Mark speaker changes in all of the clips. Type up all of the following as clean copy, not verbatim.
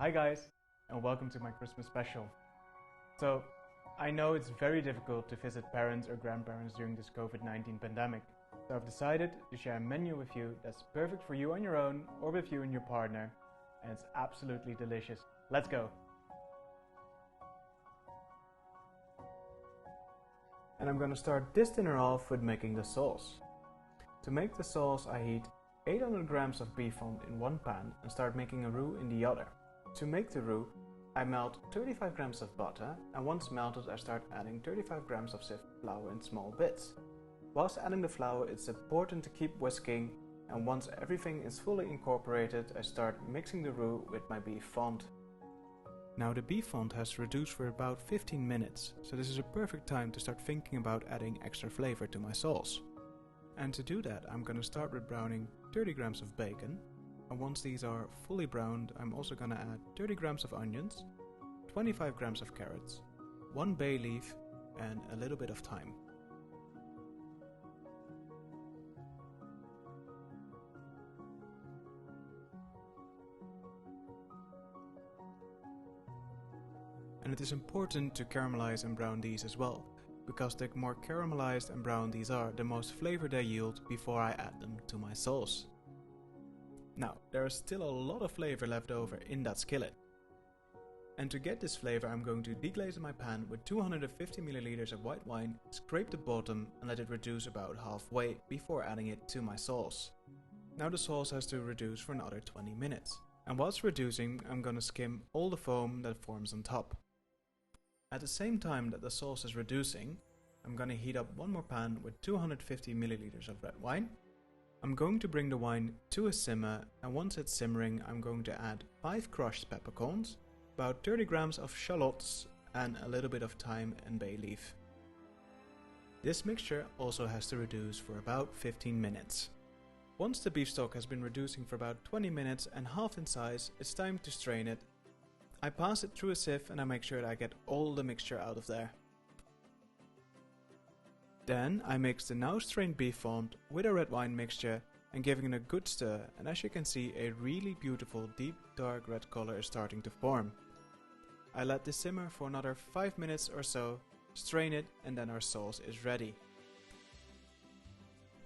Speaker 1: Hi guys, and welcome to my Christmas special. So, I know it's very difficult to visit parents or grandparents during this COVID-19 pandemic, so I've decided to share a menu with you that's perfect for you on your own or with you and your partner, and it's absolutely delicious. Let's go! And I'm gonna start this dinner off with making the sauce. To make the sauce, I heat 800 grams of beef fond in one pan and start making a roux in the other. To make the roux, I melt 35 grams of butter, and once melted I start adding 35 grams of sifted flour in small bits. Whilst adding the flour, it's important to keep whisking, and once everything is fully incorporated I start mixing the roux with my beef fond. Now the beef fond has reduced for about 15 minutes, so this is a perfect time to start thinking about adding extra flavor to my sauce. And to do that I'm gonna start with browning 30 grams of bacon. And once these are fully browned, I'm also gonna add 30 grams of onions, 25 grams of carrots, 1 bay leaf, and a little bit of thyme. And it is important to caramelize and brown these as well, because the more caramelized and brown these are, the most flavor they yield before I add them to my sauce. Now, there is still a lot of flavor left over in that skillet. And to get this flavor I'm going to deglaze my pan with 250 milliliters of white wine, scrape the bottom and let it reduce about halfway before adding it to my sauce. Now the sauce has to reduce for another 20 minutes. And whilst reducing, I'm gonna skim all the foam that forms on top. At the same time that the sauce is reducing, I'm gonna heat up one more pan with 250 milliliters of red wine. I'm going to bring the wine to a simmer, and once it's simmering I'm going to add 5 crushed peppercorns, about 30 grams of shallots, and a little bit of thyme and bay leaf. This mixture also has to reduce for about 15 minutes. Once the beef stock has been reducing for about 20 minutes and half in size, it's time to strain it. I pass it through a sieve and I make sure that I get all the mixture out of there. Then I mix the now strained beef fond with a red wine mixture and giving it a good stir, and as you can see a really beautiful deep dark red color is starting to form. I let this simmer for another 5 minutes or so, strain it, and then our sauce is ready.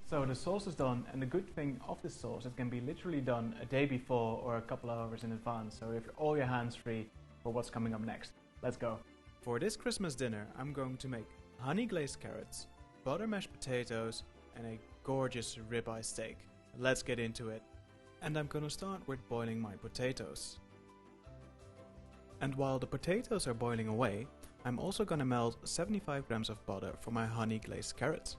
Speaker 1: So the sauce is done, and the good thing of this sauce, it can be literally done a day before or a couple of hours in advance, so if all your hands free for what's coming up next. Let's go! For this Christmas dinner I'm going to make honey glazed carrots, butter mashed potatoes, and a gorgeous ribeye steak. Let's get into it. And I'm gonna start with boiling my potatoes. And while the potatoes are boiling away, I'm also gonna melt 75 grams of butter for my honey glazed carrots.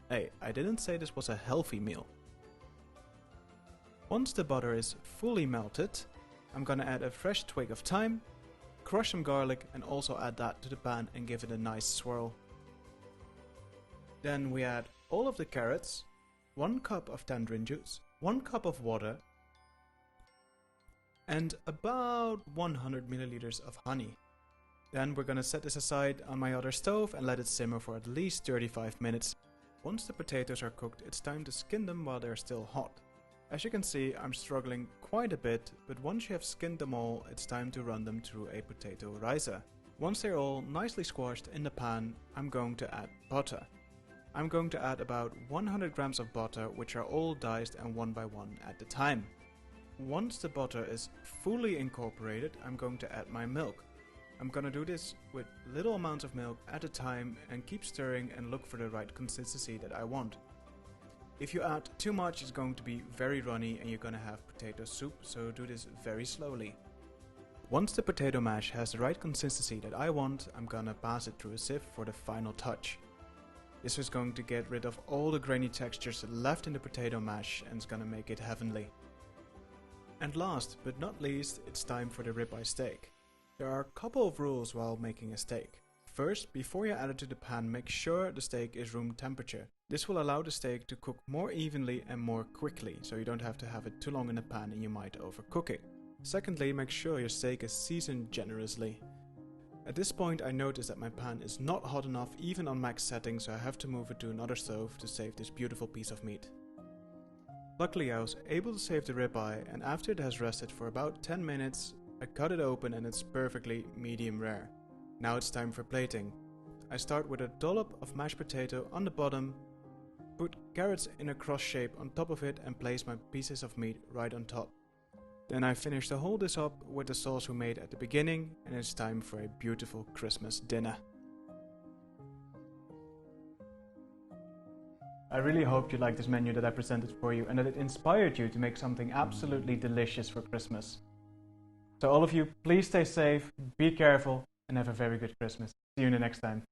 Speaker 1: Hey, I didn't say this was a healthy meal. Once the butter is fully melted, I'm gonna add a fresh twig of thyme, crush some garlic, and also add that to the pan and give it a nice swirl. Then we add all of the carrots, 1 cup of tangerine juice, 1 cup of water, and about 100 milliliters of honey. Then we're gonna set this aside on my other stove and let it simmer for at least 35 minutes. Once the potatoes are cooked, it's time to skin them while they're still hot. As you can see, I'm struggling quite a bit, but once you have skinned them all, it's time to run them through a potato ricer. Once they're all nicely squashed in the pan, I'm going to add butter. I'm going to add about 100 grams of butter, which are all diced and one by one at the time. Once the butter is fully incorporated, I'm going to add my milk. I'm gonna do this with little amounts of milk at a time and keep stirring and look for the right consistency that I want. If you add too much, it's going to be very runny and you're gonna have potato soup, so do this very slowly. Once the potato mash has the right consistency that I want, I'm gonna pass it through a sieve for the final touch. This is going to get rid of all the grainy textures left in the potato mash and it's gonna make it heavenly. And last but not least, it's time for the ribeye steak. There are a couple of rules while making a steak. First, before you add it to the pan, make sure the steak is room temperature. This will allow the steak to cook more evenly and more quickly, so you don't have to have it too long in the pan and you might overcook it. Secondly, make sure your steak is seasoned generously. At this point I notice that my pan is not hot enough even on max settings, so I have to move it to another stove to save this beautiful piece of meat. Luckily I was able to save the ribeye, and after it has rested for about 10 minutes, I cut it open and it's perfectly medium rare. Now it's time for plating. I start with a dollop of mashed potato on the bottom, put carrots in a cross shape on top of it and place my pieces of meat right on top. Then I finish the whole dish up with the sauce we made at the beginning, and it's time for a beautiful Christmas dinner. I really hope you liked this menu that I presented for you and that it inspired you to make something absolutely delicious for Christmas. So all of you, please stay safe, be careful, and have a very good Christmas. See you in the next time.